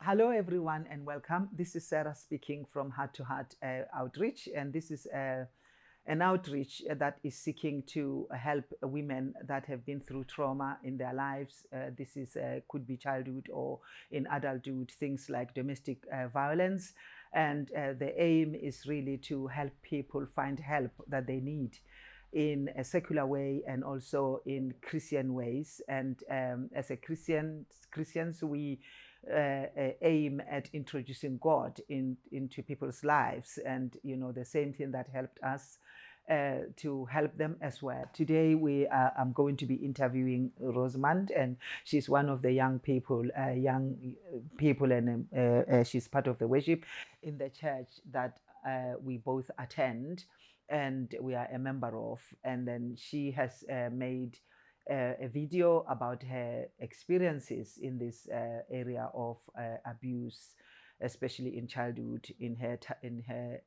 Hello, everyone, and welcome. This is Sarah speaking from Heart to Heart Outreach, and this is an outreach that is seeking to help women that have been through trauma in their lives. This is could be childhood or in adulthood, things like domestic violence, and the aim is really to help people find help that they need in a secular way and also in Christian ways. And as a Christians, we aim at introducing God into people's lives, and the same thing that helped us to help them as well. Today I'm going to be interviewing Rosemond, and she's one of the young people, and she's part of the worship in the church that we both attend and we are a member of. And then she has made a video about her experiences in this area of abuse, especially in childhood, in her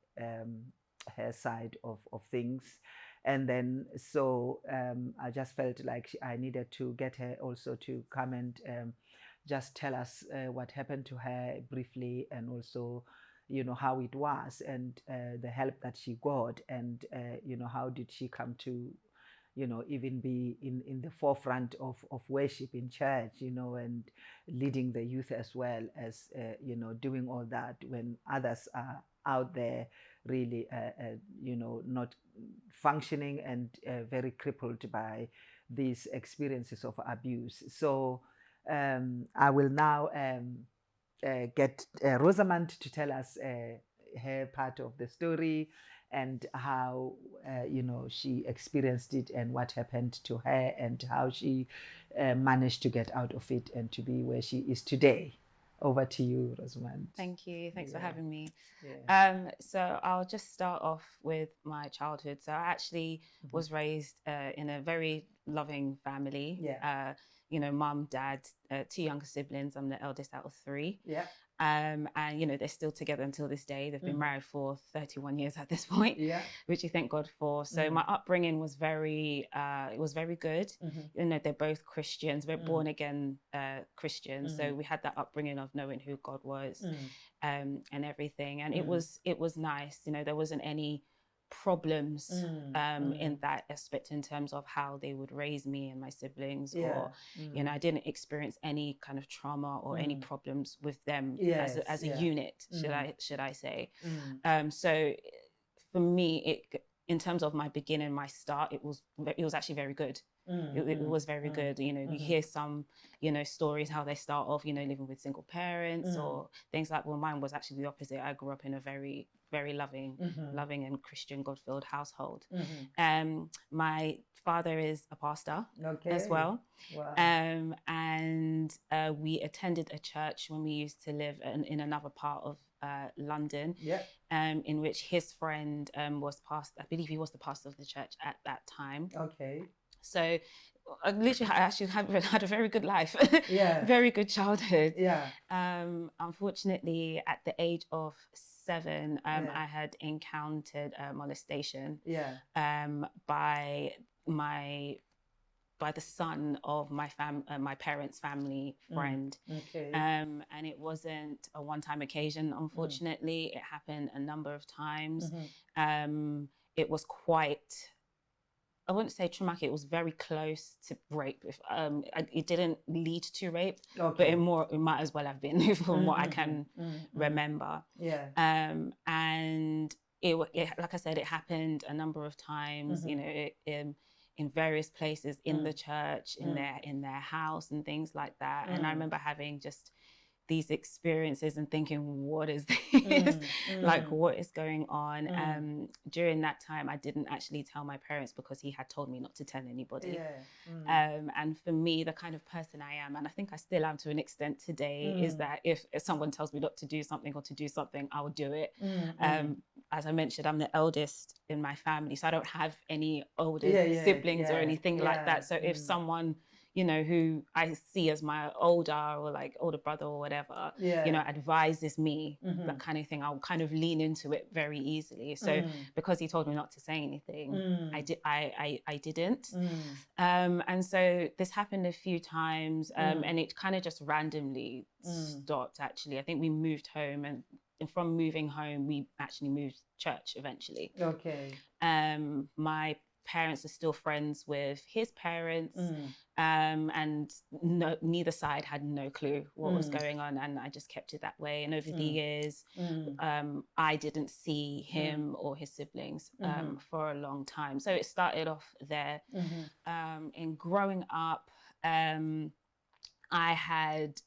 side of things. And then I just felt like I needed to get her also to come and just tell us what happened to her briefly, and also how it was, and the help that she got, and how did she come to even be in the forefront of worship in church, and leading the youth as well as doing all that when others are out there really not functioning and very crippled by these experiences of abuse. So I will now get Rosemond to tell us her part of the story, and how she experienced it, and what happened to her, and how she managed to get out of it and to be where she is today. Over to you, Rosemond. Thank you. Thanks for having me. Yeah. So I'll just start off with my childhood. So I actually was raised in a very loving family. Yeah. Mum, dad, two younger siblings. I'm the eldest out of three. Yeah. And they're still together until this day. They've been married for 31 years at this point. Yeah. Which you thank God for. So my upbringing was very good. They're both Christians. We're born again Christians. So we had that upbringing of knowing who God was, and everything. And it was nice. There wasn't any problems in that aspect in terms of how they would raise me and my siblings, or I didn't experience any kind of trauma or any problems with them as a unit, should I say. So for me, in terms of my beginning, my start, it was actually very good. It was very good. You hear some stories how they start off living with single parents or things like. Well, mine was actually the opposite. I grew up in a very, very loving and Christian, God-filled household. My father is a pastor as well. Wow. And we attended a church when we used to live in another part of London, in which his friend was pastor. I believe he was the pastor of the church at that time. Okay. So I actually had a very good life. Yeah. Very good childhood. Yeah. Unfortunately, at the age of 7, I had encountered molestation. Yeah. By the son of my parents' family friend. Okay. And it wasn't a one-time occasion, unfortunately. It happened a number of times. It was quite, I wouldn't say traumatic, it was very close to rape. It didn't lead to rape, but it might as well have been from what I can remember. Yeah. And it, like I said, it happened a number of times, in various places in the church, in their house and things like that. And I remember having just these experiences and thinking, what is this? Like, what is going on? During that time, I didn't actually tell my parents because he had told me not to tell anybody. And for me, the kind of person I am, and I think I still am to an extent today, is that if someone tells me not to do something or to do something, I will do it. As I mentioned, I'm the eldest in my family, so I don't have any older siblings or anything like that. So if someone you know, who I see as my older brother or whatever, you know, advises me, that kind of thing, I'll kind of lean into it very easily. So because he told me not to say anything, I didn't. And so this happened a few times, and it kind of just randomly stopped, actually. I think we moved home, and from moving home, we actually moved church eventually. Okay. My parents are still friends with his parents, and neither side had no clue what was going on, and I just kept it that way. And over the years, I didn't see him or his siblings for a long time. So it started off there. In growing up, I had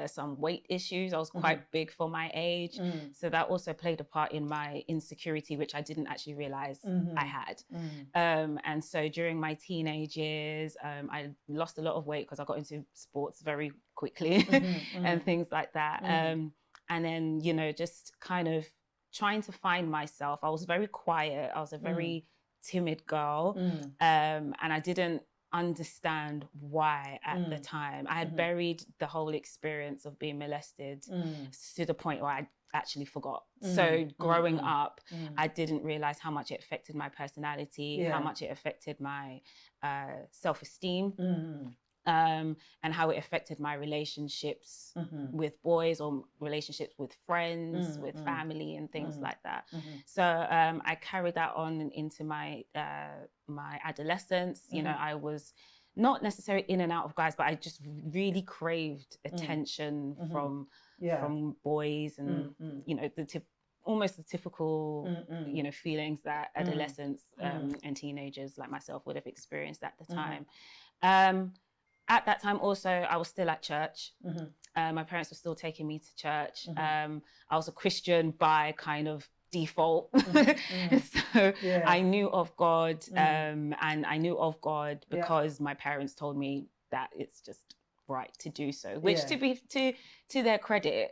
some weight issues. I was quite big for my age. So that also played a part in my insecurity, which I didn't actually realize I had. And so during my teenage years, I lost a lot of weight because I got into sports very quickly and things like that. And then, you know, just kind of trying to find myself. I was very quiet. I was a very timid girl. And I didn't understand why at the time. I had buried the whole experience of being molested to the point where I actually forgot. So growing up, I didn't realize how much it affected my personality, how much it affected my self-esteem, and how it affected my relationships with boys, or relationships with friends, with family, and things like that. So I carried that on into my my adolescence. You know, I was not necessarily in and out of guys, but I just really craved attention from boys, and you know, almost the typical you know, feelings that adolescents and teenagers like myself would have experienced at the time. At that time also, I was still at church. My parents were still taking me to church. I was a Christian by kind of default. So I knew of God, and I knew of God because my parents told me that it's just right to do so, which to their credit,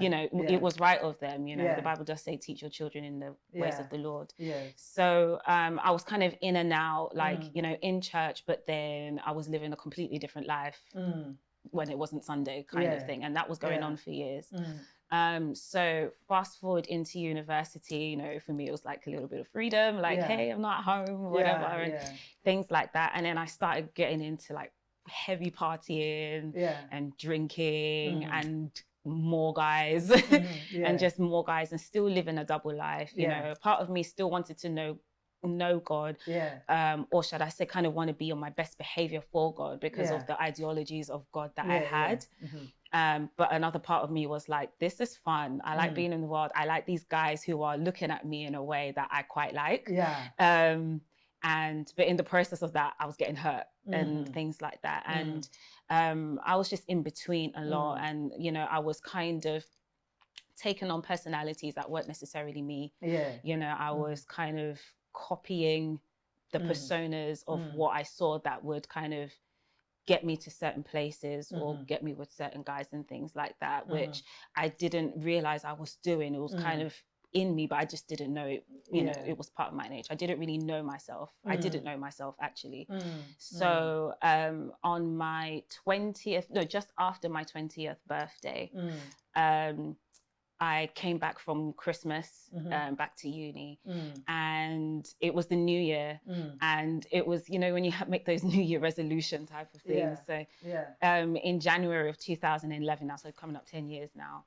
you know, it was right of them. You know, the Bible does say, teach your children in the ways of the Lord. So I was kind of in and out, like, you know, in church, but then I was living a completely different life when it wasn't Sunday kind of thing. And that was going on for years. So fast forward into university, you know, for me, it was like a little bit of freedom, like, hey, I'm not home, whatever, and things like that. And then I started getting into like heavy partying and drinking and more guys and just more guys, and still living a double life. You know, part of me still wanted to know God, or should I say kind of want to be on my best behavior for God because of the ideologies of God that I had. But another part of me was like, this is fun. I like being in the world. I like these guys who are looking at me in a way that I quite like. But in the process of that, I was getting hurt and things like that. And I was just in between a lot. And, you know, I was kind of taking on personalities that weren't necessarily me. You know, I was kind of copying the personas of what I saw that would kind of get me to certain places or get me with certain guys and things like that, which I didn't realize I was doing. It was kind of in me, but I just didn't know it, you know, it was part of my nature. I didn't really know myself. I didn't know myself, actually. So on my 20th, no, just after my 20th birthday, I came back from Christmas, back to uni, and it was the new year, and it was, you know, when you make those New Year resolution type of things. So in January of 2011, now, so coming up 10 years now,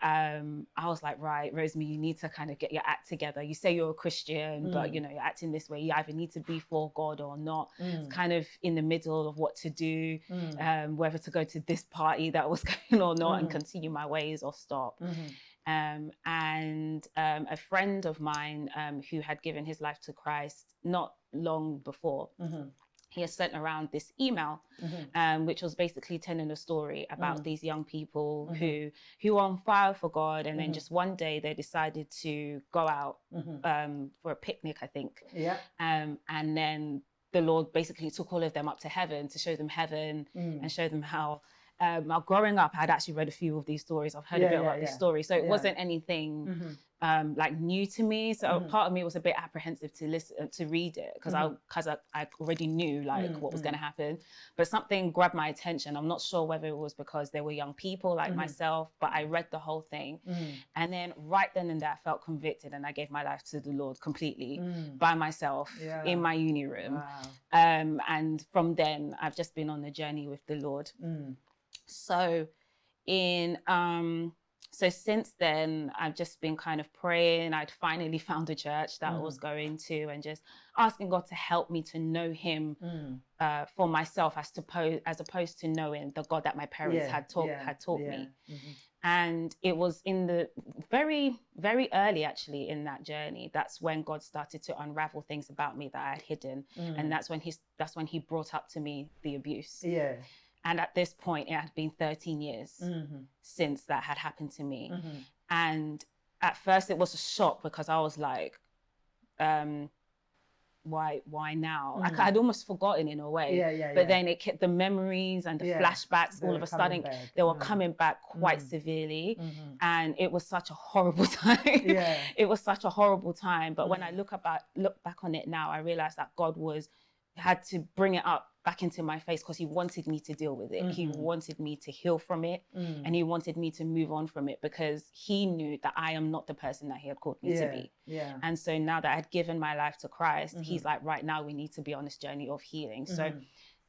I was like, right, Rosemond, you need to kind of get your act together. You say you're a Christian, but, you know, you're acting this way. You either need to be for God or not. It's kind of in the middle of what to do, whether to go to this party that was going or not and continue my ways or stop. And a friend of mine who had given his life to Christ not long before, he has sent around this email, which was basically telling a story about these young people who are on fire for God, and then just one day they decided to go out for a picnic, I think. And then the Lord basically took all of them up to heaven to show them heaven and show them how Now, growing up, I'd actually read a few of these stories. I've heard a bit about these stories. So it wasn't anything like new to me. So part of me was a bit apprehensive to listen, to read it, because I already knew like what was going to happen. But something grabbed my attention. I'm not sure whether it was because they were young people like myself, but I read the whole thing. And then right then and there, I felt convicted, and I gave my life to the Lord completely by myself in my uni room. Wow. And from then, I've just been on the journey with the Lord. So so since then, I've just been kind of praying. I'd finally found a church that I was going to, and just asking God to help me to know him for myself, as opposed to knowing the God that my parents had taught me. And it was in the very, very early, actually, in that journey, that's when God started to unravel things about me that I had hidden. And that's when he brought up to me the abuse. And at this point, it had been 13 years since that had happened to me. And at first it was a shock, because I was like, why now? I'd almost forgotten in a way. But then it kept the memories and the flashbacks, all of a sudden, they were coming back quite severely. And it was such a horrible time. It was such a horrible time. But when I look back on it now, I realized that God had to bring it up back into my face, because he wanted me to deal with it. He wanted me to heal from it, and he wanted me to move on from it, because he knew that I am not the person that he had called me to be. And so now that I had given my life to Christ, he's like, right now we need to be on this journey of healing. So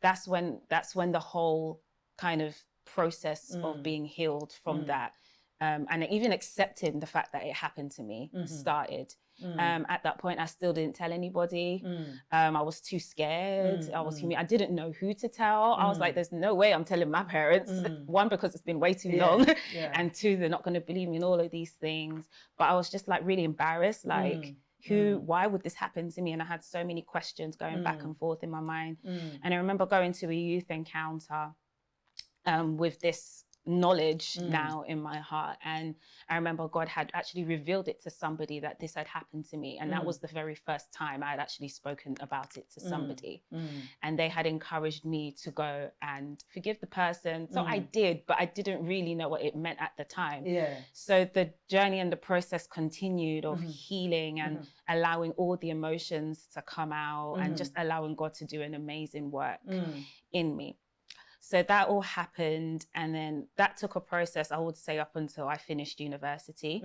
that's when the whole kind of process of being healed from that, and even accepting the fact that it happened to me started. At that point, I still didn't tell anybody. I was too scared. I didn't know who to tell. I was like, there's no way I'm telling my parents. One, because it's been way too long. And two, they're not going to believe me in all of these things. But I was just like really embarrassed. Like, why would this happen to me? And I had so many questions going back and forth in my mind. And I remember going to a youth encounter with this knowledge now in my heart, and I remember God had actually revealed it to somebody that this had happened to me, and that was the very first time I had actually spoken about it to somebody. And they had encouraged me to go and forgive the person. So I did, but I didn't really know what it meant at the time. So the journey and the process continued of healing and allowing all the emotions to come out, and just allowing God to do an amazing work in me. So that all happened, and then that took a process, I would say, up until I finished university.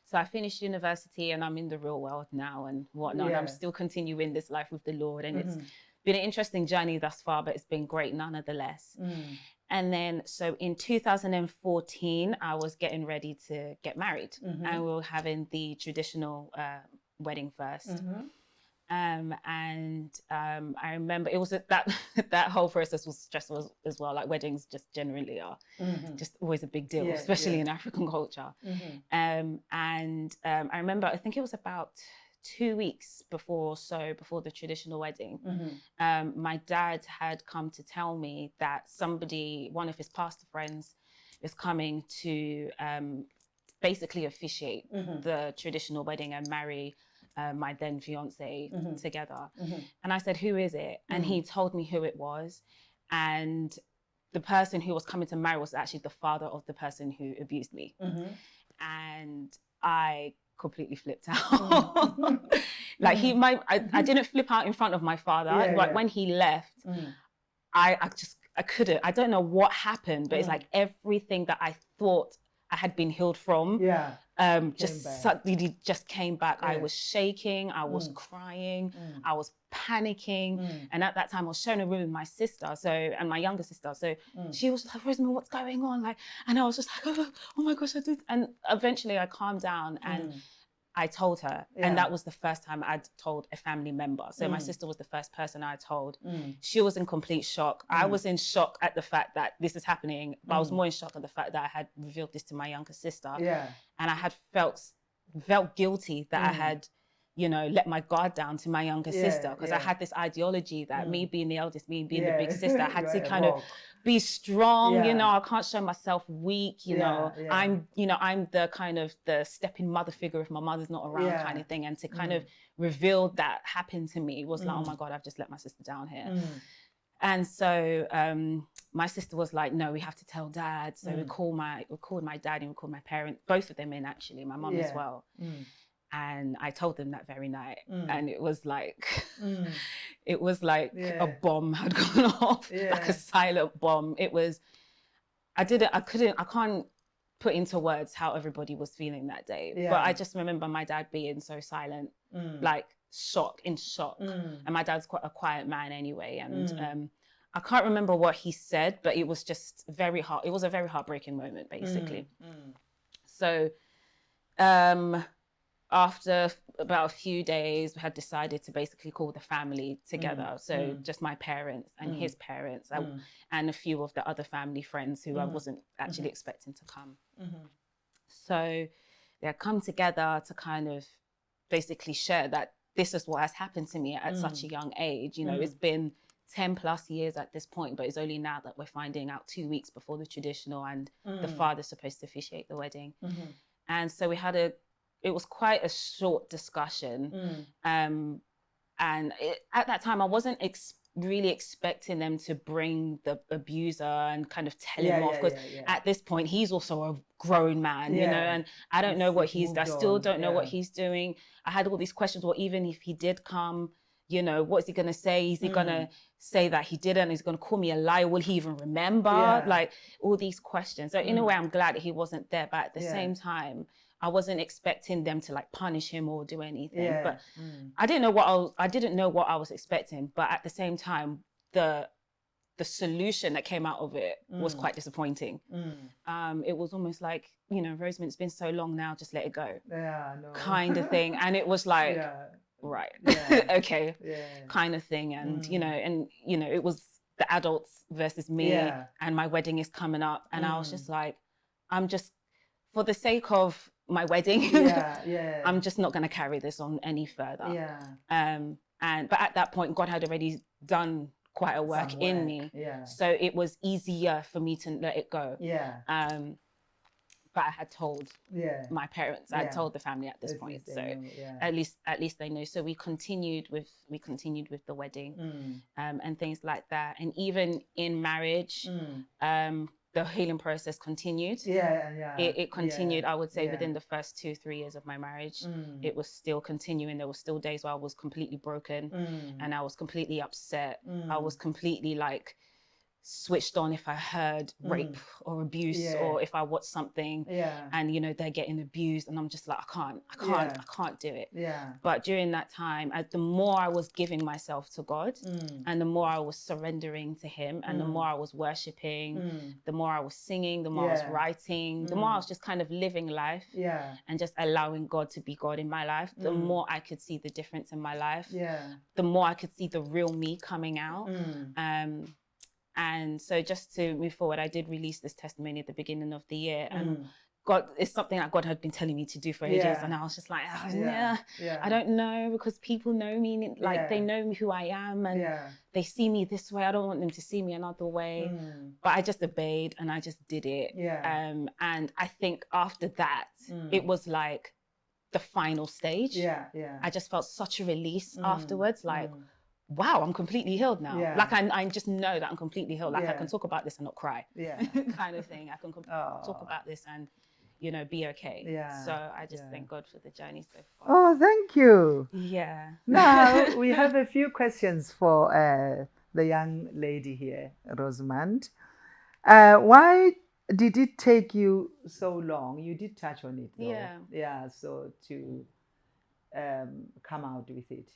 So I finished university, and I'm in the real world now and whatnot. And I'm still continuing this life with the Lord, and it's been an interesting journey thus far, but it's been great nonetheless. And then, so in 2014, I was getting ready to get married, and we were having the traditional wedding first. I remember it was that whole process was stressful as well. Like, weddings just generally are just always a big deal, especially in African culture. I remember, I think it was about 2 weeks before the traditional wedding, my dad had come to tell me that one of his pastor friends, is coming to basically officiate the traditional wedding and marry my then fiance together. And I said, who is it? And he told me who it was. And the person who was coming to marry was actually the father of the person who abused me. And I completely flipped out. Like, I didn't flip out in front of my father. Like, when he left, I couldn't. I don't know what happened, but it's like everything that I thought I had been healed from just suddenly just came back. I was shaking, I was crying, I was panicking. And at that time I was sharing a room with my sister, and my younger sister. So she was like, Rosemond, what's going on? Like, and I was just like, oh my gosh, I did. And eventually I calmed down and I told her. And that was the first time I'd told a family member. So my sister was the first person I told. She was in complete shock. I was in shock at the fact that this is happening, but I was more in shock at the fact that I had revealed this to my younger sister. And I had felt guilty that I had, let my guard down to my younger sister, because I had this ideology that me being the eldest, me being the big sister, I had to kind of be strong, I can't show myself weak, I'm the kind of the stepping mother figure if my mother's not around kind of thing. And to kind of reveal that happened to me was like, oh my God, I've just let my sister down here. And so my sister was like, no, we have to tell Dad. So we called my dad and we called my parents, both of them in actually, my mum as well. And I told them that very night, and it was like, a bomb had gone off, like a silent bomb. It was, I can't put into words how everybody was feeling that day. But I just remember my dad being so silent, like in shock. And my dad's quite a quiet man anyway. And I can't remember what he said, but it was just it was a very heartbreaking moment, basically. So, after about a few days, we had decided to basically call the family together. So just my parents and his parents and a few of the other family friends who I wasn't actually expecting to come. So they come together to kind of basically share that this is what has happened to me at such a young age. You know, it's been 10 plus years at this point, but it's only now that we're finding out 2 weeks before the traditional and the father's supposed to officiate the wedding. And so it was quite a short discussion. And at that time, I wasn't really expecting them to bring the abuser and kind of tell him off, because at this point, he's also a grown man, you know, and I don't know what I still don't know what he's doing. I had all these questions. Well, even if he did come, you know, what is he going to say? Is he going to say that he didn't? Is he going to call me a liar? Will he even remember? Like all these questions. So in a way, I'm glad that he wasn't there. But at the same time, I wasn't expecting them to like punish him or do anything. But I didn't know what I was expecting. But at the same time, the solution that came out of it was quite disappointing. It was almost like, you know, Rosemond, it's been so long now, just let it go. Kind of thing. And it was like, right, okay, kind of thing. And you know, it was the adults versus me, and my wedding is coming up, and I was just like, I'm just, for the sake of my wedding, I'm just not going to carry this on any further. But at that point, God had already done quite a work in me, so it was easier for me to let it go. But I had told my parents, I had told the family at this point, so at least they know. So we continued with the wedding, and things like that. And even in marriage, the healing process continued. It continued. I would say within the first 2-3 years of my marriage, it was still continuing. There were still days where I was completely broken, and I was completely upset. I was completely like switched on if I heard rape or abuse, or if I watched something and, you know, they're getting abused, and I'm just like, I can't do it. But during that time, the more I was giving myself to God, and the more I was surrendering to him, and the more I was worshiping, the more I was singing, the more I was writing, the more I was just kind of living life and just allowing God to be God in my life, the more I could see the difference in my life, the more I could see the real me coming out. And so just to move forward, I did release this testimony at the beginning of the year, and God, it's something that God had been telling me to do for ages. And I was just like, I don't know, because people know me, like they know who I am, and they see me this way. I don't want them to see me another way. But I just obeyed and I just did it. And I think after that, it was like the final stage. I just felt such a release afterwards, like, wow, I'm completely healed now. Like I just know that I'm completely healed. Like I can talk about this and not cry, kind of thing. I can talk about this and, you know, be okay. So I just thank God for the journey so far. Oh, thank you. Now we have a few questions for the young lady here, Rosemond. Why did it take you so long? You did touch on it, though. So to come out with it.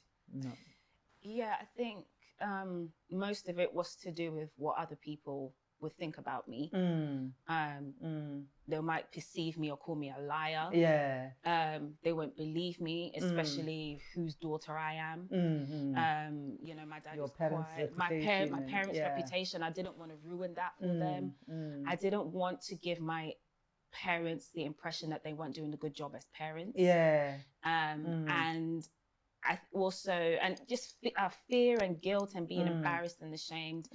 I think most of it was to do with what other people would think about me. They might perceive me or call me a liar. They won't believe me, especially whose daughter I am. You know, my dad was quiet. My parents' reputation, I didn't want to ruin that for them. I didn't want to give my parents the impression that they weren't doing a good job as parents. And I also, and just fear and guilt and being embarrassed and ashamed.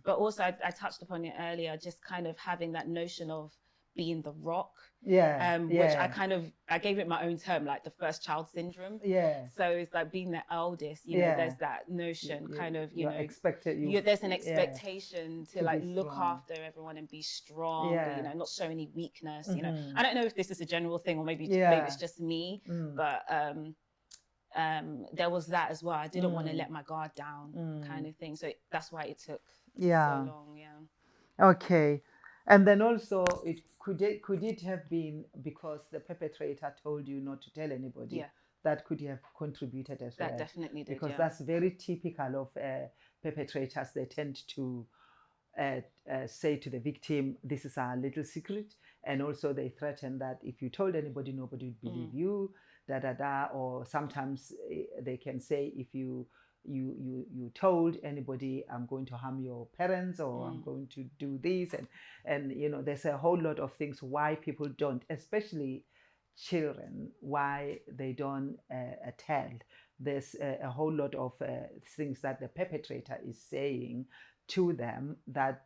But also, I touched upon it earlier, just kind of having that notion of being the rock. Yeah. Which I gave it my own term, like the first child syndrome. Yeah. So it's like being the eldest, you know, there's that notion there's an expectation to like look after everyone and be strong, you know, not show any weakness, you know. I don't know if this is a general thing or maybe it's just me, but there was that as well. I didn't want to let my guard down kind of thing. So that's why it took so long. Okay. And then also, could it have been because the perpetrator told you not to tell anybody? Yeah. That could have contributed as well. That definitely did, because that's very typical of perpetrators. They tend to say to the victim, "This is our little secret," and also they threaten that if you told anybody, nobody would believe you. Or sometimes they can say, if you told anybody, I'm going to harm your parents, or I'm going to do this, and you know, there's a whole lot of things why people don't, especially children, why they don't tell. There's a whole lot of things that the perpetrator is saying to them that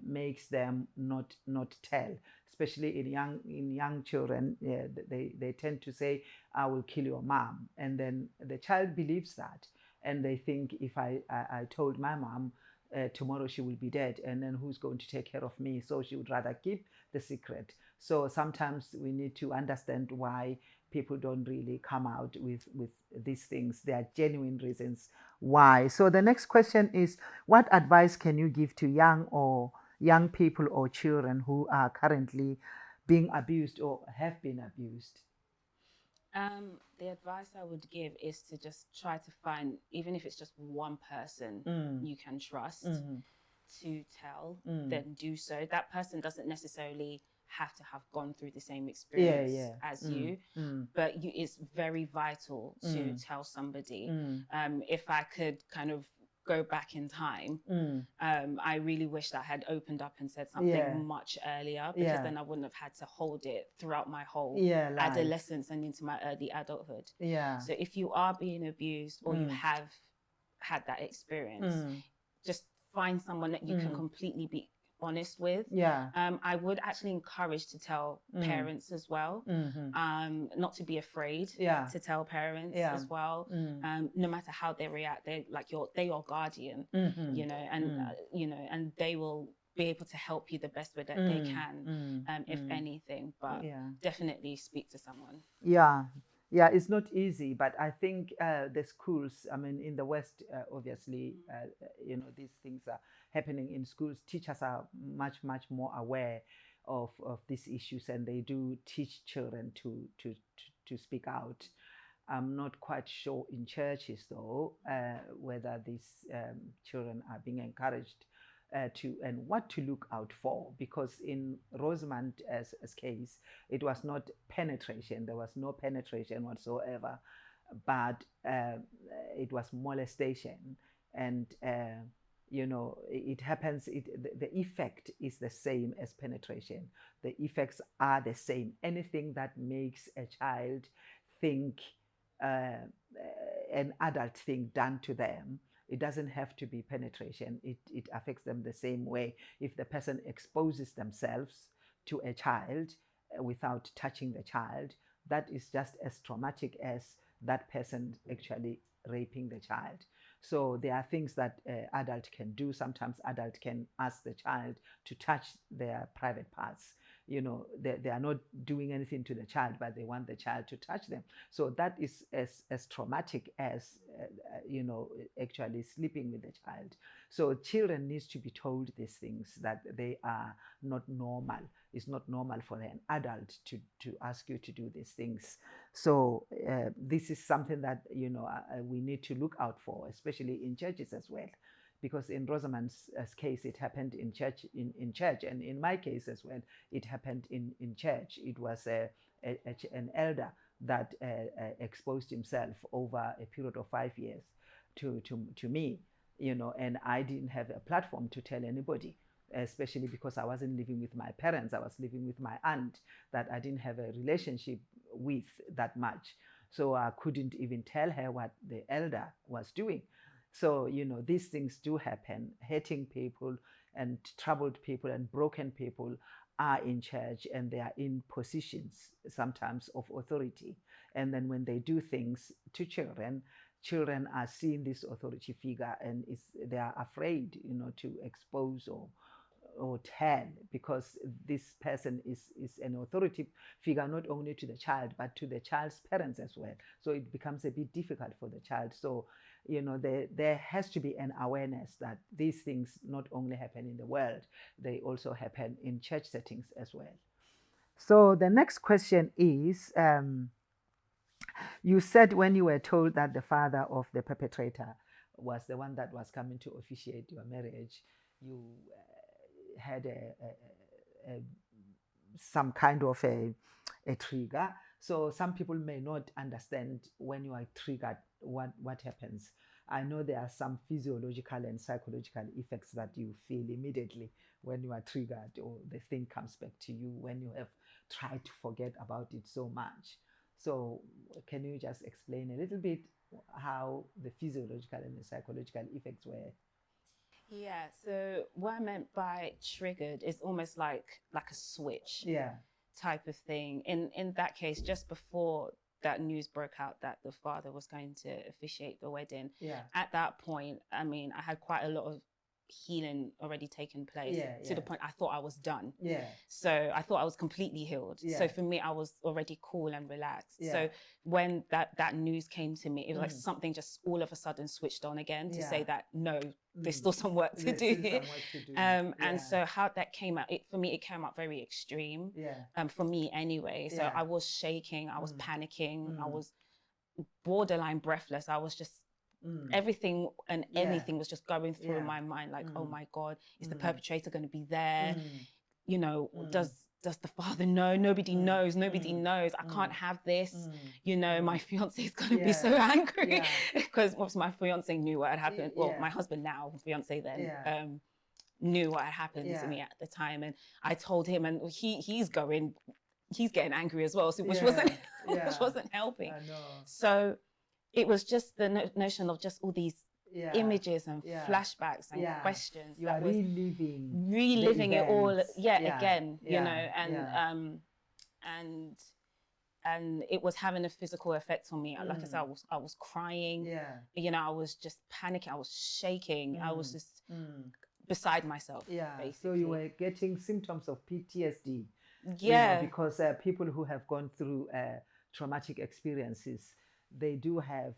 makes them not tell. Especially in young children, they tend to say, "I will kill your mom," and then the child believes that, and they think, if I told my mom, tomorrow she will be dead, and then who's going to take care of me? So she would rather keep the secret. So sometimes we need to understand why people don't really come out with these things. There are genuine reasons why. So the next question is, what advice can you give to young people or children who are currently being abused or have been abused? The advice I would give is to just try to find, even if it's just one person you can trust to tell, then do so. That person doesn't necessarily have to have gone through the same experience as you, but it's very vital to tell somebody. If I could kind of go back in time, I really wish that I had opened up and said something much earlier, because then I wouldn't have had to hold it throughout my whole adolescence and into my early adulthood. So if you are being abused, or you have had that experience, just find someone that you can completely be honest with. I would actually encourage to tell parents as well, not to be afraid to tell parents as well, no matter how they react. They're your guardian, you know, and you know, and they will be able to help you the best way that they can, if anything. But definitely speak to someone. Yeah, it's not easy, but I think the schools, I mean, in the West, obviously, you know, these things are happening in schools. Teachers are much more aware of these issues, and they do teach children to speak out. I'm not quite sure in churches, though, whether these children are being encouraged and what to look out for, because in Rosemond as case, it was not penetration. There was no penetration whatsoever, but it was molestation, and you know, it happens. The effect is the same as penetration. The effects are the same. Anything that makes a child think an adult thing done to them, it doesn't have to be penetration. It affects them the same way. If the person exposes themselves to a child without touching the child, that is just as traumatic as that person actually raping the child. So there are things that adult can do. Sometimes adult can ask the child to touch their private parts. You know, they are not doing anything to the child, but they want the child to touch them. So that is as traumatic as, you know, actually sleeping with the child. So children needs to be told these things, that they are not normal. It's not normal for an adult to ask you to do these things. So this is something that, you know, we need to look out for, especially in churches as well. Because in Rosemond's case, it happened in church, and in my case as well, it happened in church. It was an elder that exposed himself over a period of 5 years to me, you know, and I didn't have a platform to tell anybody, especially because I wasn't living with my parents. I was living with my aunt that I didn't have a relationship with that much. So I couldn't even tell her what the elder was doing. So, you know, these things do happen. Hurting people and troubled people and broken people are in church and they are in positions sometimes of authority. And then when they do things to children, children are seeing this authority figure and they are afraid, to expose or tell, because this person is an authority figure not only to the child but to the child's parents as well. So it becomes a bit difficult for the child. So there has to be an awareness that these things not only happen in the world, they also happen in church settings as well. So the next question is, you said when you were told that the father of the perpetrator was the one that was coming to officiate your marriage, you had some kind of a trigger. So some people may not understand when you are triggered what happens. I know there are some physiological and psychological effects that you feel immediately when you are triggered, or the thing comes back to you when you have tried to forget about it so much. So can you just explain a little bit how the physiological and the psychological effects were? Yeah, so what I meant by triggered is almost like a switch type of thing. In that case, just before that news broke out that the father was going to officiate the wedding, at that point, I mean, I had quite a lot of healing already taken place to the point I thought I was done. So I thought I was completely healed. So for me, I was already cool and relaxed. So when that news came to me, it was like something just all of a sudden switched on again to say that no, there's still some work to do here. And so how that came out, for me, it came out very extreme. For me anyway. So I was shaking, I was panicking, I was borderline breathless. I was just everything and anything was just going through my mind, like, oh my God, is the perpetrator going to be there? Does the father know? Nobody knows. Nobody knows. I can't have this. My fiance is going to be so angry because obviously my fiance knew what had happened. Well, my husband now, fiance then, knew what had happened to me at the time, and I told him, and he's getting angry as well, so which wasn't helping. So it was just the notion of just all these images and flashbacks and questions. You are reliving it all again, and it was having a physical effect on me. Like I said, I was crying. I was just panicking. I was shaking. I was just beside myself. Basically. So you were getting symptoms of PTSD. Because people who have gone through traumatic experiences, they do have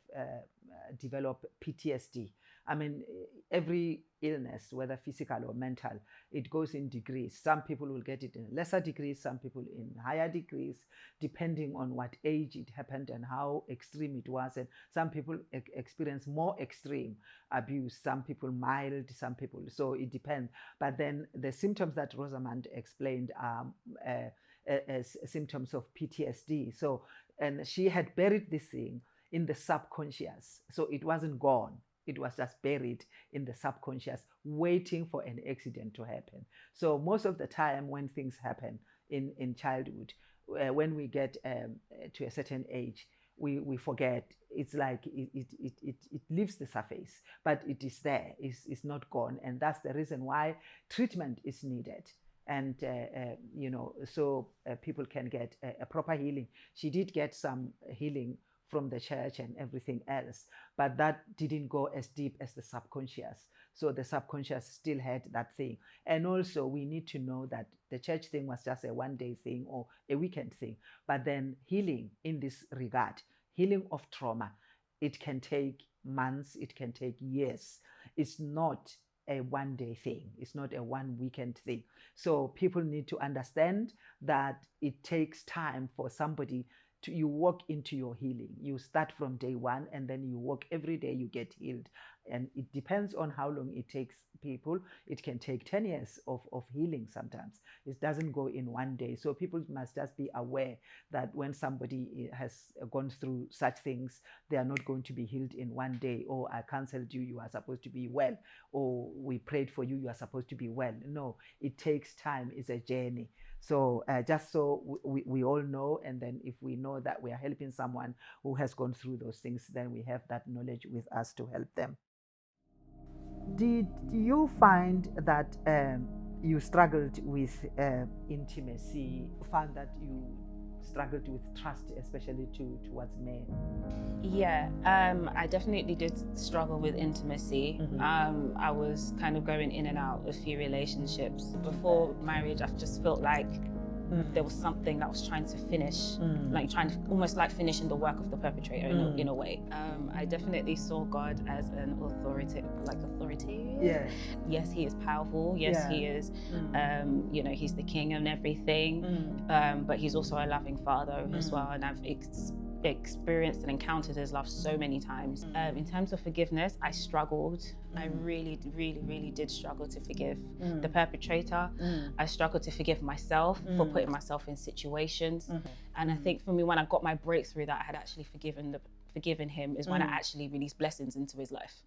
develop PTSD. I mean, every illness, whether physical or mental, it goes in degrees. Some people will get it in lesser degrees, some people in higher degrees, depending on what age it happened and how extreme it was. And some people experience more extreme abuse, some people mild, some people, so it depends. But then the symptoms that Rosemond explained are as symptoms of PTSD. So, and she had buried this thing in the subconscious. So it wasn't gone. It was just buried in the subconscious, waiting for an accident to happen. So most of the time when things happen in childhood, when we get to a certain age, we forget. It's like it leaves the surface, but it is there. It's not gone. And that's the reason why treatment is needed. And so people can get a proper healing. She did get some healing from the church and everything else, but that didn't go as deep as the subconscious. So the subconscious still had that thing. And also we need to know that the church thing was just a one-day thing or a weekend thing. But then healing in this regard, healing of trauma, it can take months, it can take years. It's not a one-day thing. It's not a one weekend thing. So people need to understand that it takes time for somebody to, you walk into your healing. You start from day one and then you walk every day, you get healed. And it depends on how long it takes people. It can take 10 years of healing sometimes. It doesn't go in one day. So people must just be aware that when somebody has gone through such things, they are not going to be healed in one day. Or I counseled you, you are supposed to be well. Or we prayed for you, you are supposed to be well. No, it takes time. It's a journey. So just so we all know, and then if we know that we are helping someone who has gone through those things, then we have that knowledge with us to help them. Did you find that you struggled with intimacy, found that you struggled with trust, especially towards men. Yeah, I definitely did struggle with intimacy. I was kind of going in and out of a few relationships. Before marriage, I just felt like there was something that was trying to finish, like trying to almost like finishing the work of the perpetrator in a way. I definitely saw God as an authoritarian. Yeah. Yes, he is powerful. Yes, he is. You know, he's the king and everything. But he's also a loving father as well. And I've experienced and encountered his love so many times. In terms of forgiveness, I struggled. I really did struggle to forgive the perpetrator. I struggled to forgive myself for putting myself in situations. And I think for me, when I got my breakthrough that I had actually forgiven him is when I actually released blessings into his life.